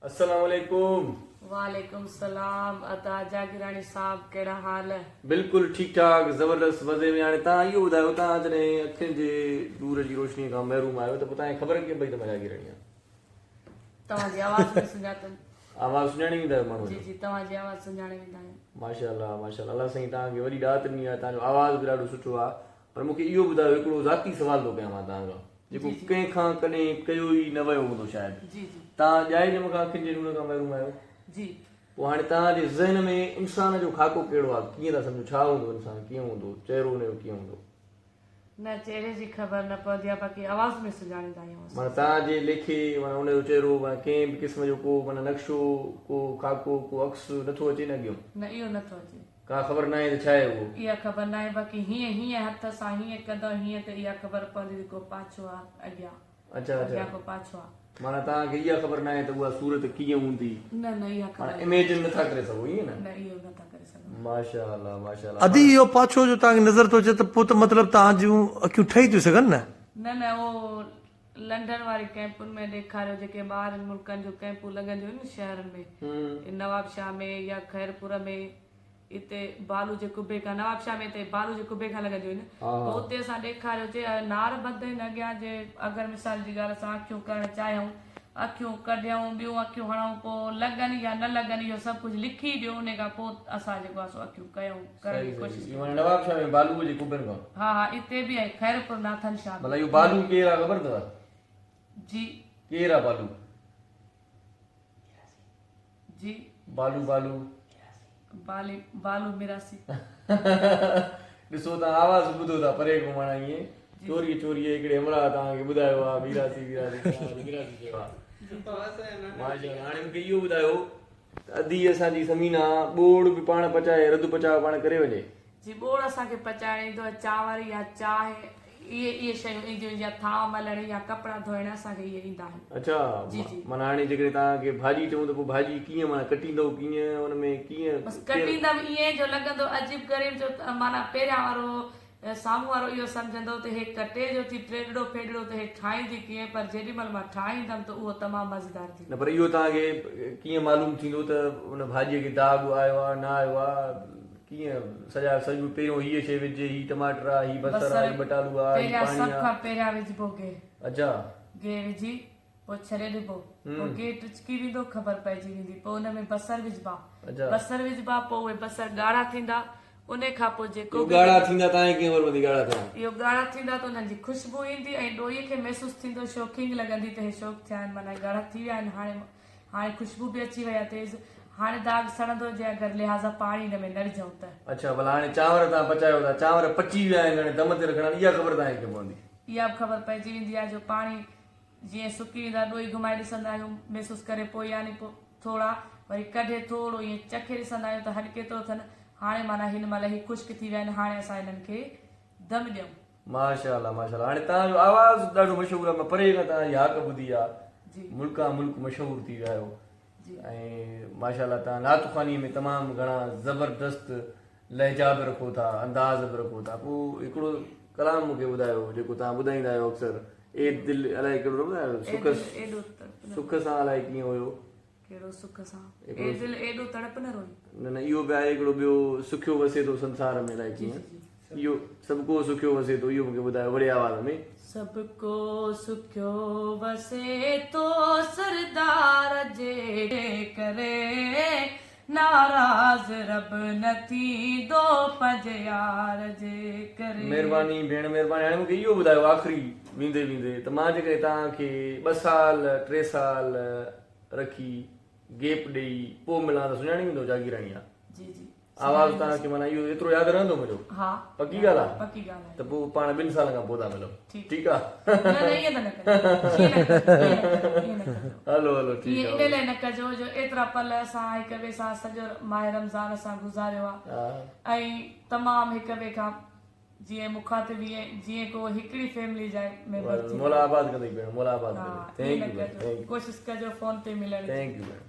अस्सलाम वालेकुम। वालेकुम सलाम। अता जागिरानी साहब कहिड़ा हाल है? बिल्कुल ठीक ठाक ज़बरदस्त मज़े में। हाणे तव्हां इहो ॿुधायो, तव्हां जॾहिं अखियुनि जे नूर जी रोशनीअ खां महरूम आहियो त पोइ तव्हांखे ख़बर कीअं पई त मां जागीरानी आहियां? तव्हांजी आवाज़ में सुञातमि। आवाज़ सुञाणी वेंदा आहियो माण्हू जी जो? जी, तव्हांजी आवाज़ सुञाणे वेंदा आहियूं। माशाअल्लाह माशाअल्लाह, अल्लाह साईं तव्हांखे वॾी ॾात ॾिनी आहे, तव्हांजो आवाज़ बि ॾाढो सुठो आहे। पर मूंखे इहो ॿुधायो, हिकिड़ो ज़ाती सुवाल थो कयां मां तव्हां खां, जेको जी, जी। कंहिंखां कॾहिं कयो ई न वियो हूंदो शायदि। जी जी तव्हां ॼाए ॼम खां अखियुनि जे नूर खां महरूम आहियो, जी। पोइ हाणे तव्हांजे ज़हन में इंसान जो खाको कहिड़ो आहे? कीअं था सम्झो, छा हूंदो इंसान, कीअं हूंदो, चहिरो हुनजो कीअं हूंदो? न चेहरे जी ख़बर न पवंदी आहे, बाक़ी आवाज़ में सुञाणींदा आहियूं असां। माना तव्हांजे लेखे माना हुनजो चहिरो माना कंहिं बि क़िस्म जो को माना नक्शो, को खाको, को अक्स नथो अचे न अॻियो? न, इहो नथो अचे। का ख़बर न आहे त छा आहे उहो? इहा ख़बर न आहे, बाक़ी हीअं हीअं हथ सां हीअं कंदो हीअं त इहा ख़बर पवंदी को पाछो आहे अॻियां, अच्छा अॻियां अच्छा, को पाछो आहे। माना तव्हांखे इहा ख़बर न आहे त उहा सूरत कीअं हूंदी, न न, इहा माना ख़बर इमेजिन नथा करे सघो, ईअं न? न, इहो नथा करे सघूं। माशाअल्लाह माशाअल्लाह। अदी इहो पाछो जो तव्हांखे नज़र थो अचे त पोइ त मतिलबु तव्हां जूं अखियूं ठही थियूं सघनि न? न न, उहो लंडन वारी कैंपुनि में ॾेखारियो, जेके ॿाहिरि मुल्कनि जो कैंपूं लॻंदियूं आहिनि न शहरनि में, नवाबशाह में या खैरपुर में, हिते बालू जे कुबे खां, नवाबशाह में हिते बालू जे कुबे खां लॻंदियूं आहिनि, पोइ उते असां ॾेखारियो जे नार बंदि आहिनि अॻियां जे, अगरि मिसाल जी ॻाल्हि असां अखियूं करणु चाहियूं, अखियूं कढियूं, ॿियूं अखियूं हणूं, पोइ लॻनि या न लॻनि, इहो सभु कुझु लिखी ॾियो, उन खां पोइ असां जेको आहे सो अखियूं कयूं, करण जी कोशिशि इहो कयूं। माना नवाबशाह में बालूअ जे कुबनि खां? हा हा, हिते बि आहे खैरपुर नाथन शाह में। भला इहो बालू केरु आहे ख़बर अथव? जी केरु आहे बालू? जी, बालू बालू बालू मिरासी। ॾिसो तव्हां आवाज़ ॿुधो था परे खां, माना ईअं चोरी चोरी हिकिड़े हमरा तव्हांखे ॿुधायो आहे मीरासी मीरासी चयो आहे। माशाअल्लाह। हाणे मूंखे इहो ॿुधायो त अधी असांजी समीना ॿोड़ बि पाण पचाए, रधु पचाव पाण करे वञे? जी, ॿोड़ असांखे पचाइण ईंदो आहे, चांवर या चांहि, इहे शयूं ईंदियूं आहिनि, या थांव मलण या कपिड़ा धोइण, असांखे इहे ईंदा आहिनि। अच्छा, जी जी। माना हाणे जेकॾहिं तव्हांखे भाॼी चऊं त पोइ भाॼी कीअं माना कटींदव, कीअं हुन में कीअं? बसि कटींदमि ईअं जो लॻंदो अजीब ग़रीब जो, माना पहिरियां वारो साम्हूं वारो इहो सम्झंदो त हे कटे जो थी टेडड़ो फेडड़ो, त हे ठाहींदी कीअं, पर जेॾी महिल मां ठाहींदमि त उहो तमामु मज़ेदार थी। न पर इहो तव्हांखे कीअं मालूम थींदो त हुन भाॼीअ खे दाग आयो आहे न आयो आहे? कीअं सॼा सॼो पहिरियों हीअ शइ विझे, ही टमाटर आहे, ही बसर आहे, ही बटालू आहे, ही पहिरियां पाणी सभ खां आहे? पहिरियां विझिबो गे, अच्छा गे विझी पोइ छॾे ॾिबो, पोइ गे टुचकी वेंदो, ख़बर पइजी वेंदी, पोइ हुन में बसर विझबा, अच्छा। बसर विझबा, पोइ उहे बसर ॻाढ़ा थींदा, उन खां पोइ जेको इहो ॻाढ़ा थींदा तव्हांखे कीअं ख़बर पवंदी ॻाढ़ा थिया? इहो ॻाढ़ा थींदा त उन्हनि जी ख़ुशबू ईंदी, ऐं ॾोईअ खे महसूसु थींदो, शौक़ीन लॻंदी त हे शौक़ थिया आहिनि, माना ॻाढ़ा थी विया आहिनि, हाणे ख़ुशबू बि अची वई आहे तेज़, हाणे दाग सड़ंदो जे अगरि लिहाज़ा पाणी हिन में न विझूं त। अच्छा, भला हाणे चांवर तव्हां पचायो था, चांवर पची विया आहिनि, हाणे दम ते रखणा, इहा ख़बर तव्हांखे कीअं पवंदी? इहा बि ख़बर पइजी वेंदी आहे, जो पाणी जीअं सुकी वेंदा, ॾोई घुमाए ॾिसंदा आहियूं महसूसु करे, पोइ यानी पोइ थोरा वरी कढे, थोरो ईअं चखे ॾिसंदा आहियूं त हॾके थो थियनि, हाणे माना हिन महिल ही ख़ुश्क थी विया आहिनि, हाणे असां हिननि खे दम ॾियूं। माशाअल्लाह माशाअल्लाह। हाणे तव्हांजो आवाज़ ॾाढो मशहूरु आहे, मां परे खां तव्हांजी हाक ॿुधी आहे, जी मुल्का मुल्क मशहूरु थी विया आहियो, जी। ऐं माशाअल्लाह तव्हां नातख़ानी में तमामु घणा ज़बरदस्त लहजा बि रखो था, अंदाज़ बि रखो था। पोइ हिकिड़ो कलाम मूंखे ॿुधायो जेको तव्हां ॿुधाईंदा आहियो अक्सर, ए दिलि अलाए कहिड़ो ॿुधायो, सुख सां अलाए कीअं हुयो? कहिड़ो सुख सां, ए दिलि एॾो तड़प न रोई। न न, इहो बि आहे हिकिड़ो ॿियो, सुखियो वसे थो संसार में, अलाए कीअं, इहो सभु को सुखियो वसे थो, इहो मूंखे ॿुधायो वॾे आवाज़ में। सबको सुखियो वसे तो सरदार जे करे, नाराज़ रब न थींदो पंहिंजे यार जे करे। महिरबानी भेण महिरबानी। हाणे मूंखे इहो ॿुधायो आख़िरी वेंदे वेंदे, त मां जेकॾहिं तव्हांखे 2 साल 3 साल रखी गेप ॾेई पोइ मिलां त सुञाणी वेंदो जागीरानी आहे? जी जी। आवाज़ तव्हांखे माना इहो एतिरो यादि रहंदो मुंहिंजो? हा, पकी ॻाल्हि आहे? पकी ॻाल्हि आहे। त पोइ पाण 2 साल खां पोइ था मिलूं, ठीकु आहे? न न, ईअं त न कजो, ईअं न कजो। हलो हलो ठीकु ईअं आहे। इन लाइ न कजो जो एतिरा पल असां हिक ॿिए सां सॼो माह रमज़ान सां गुज़ारियो आहे, ऐं तमामु हिक ॿिए खां जीअं मुखातिब जीअं को हिकिड़ी फैमिली जा मेंबर थी। मोला आबाद कंदी भेण, मोला आबाद हा, कंदी। ईअं न कजो, कोशिशि कजो फोन ते मिलण जी। थैंक यू भेण।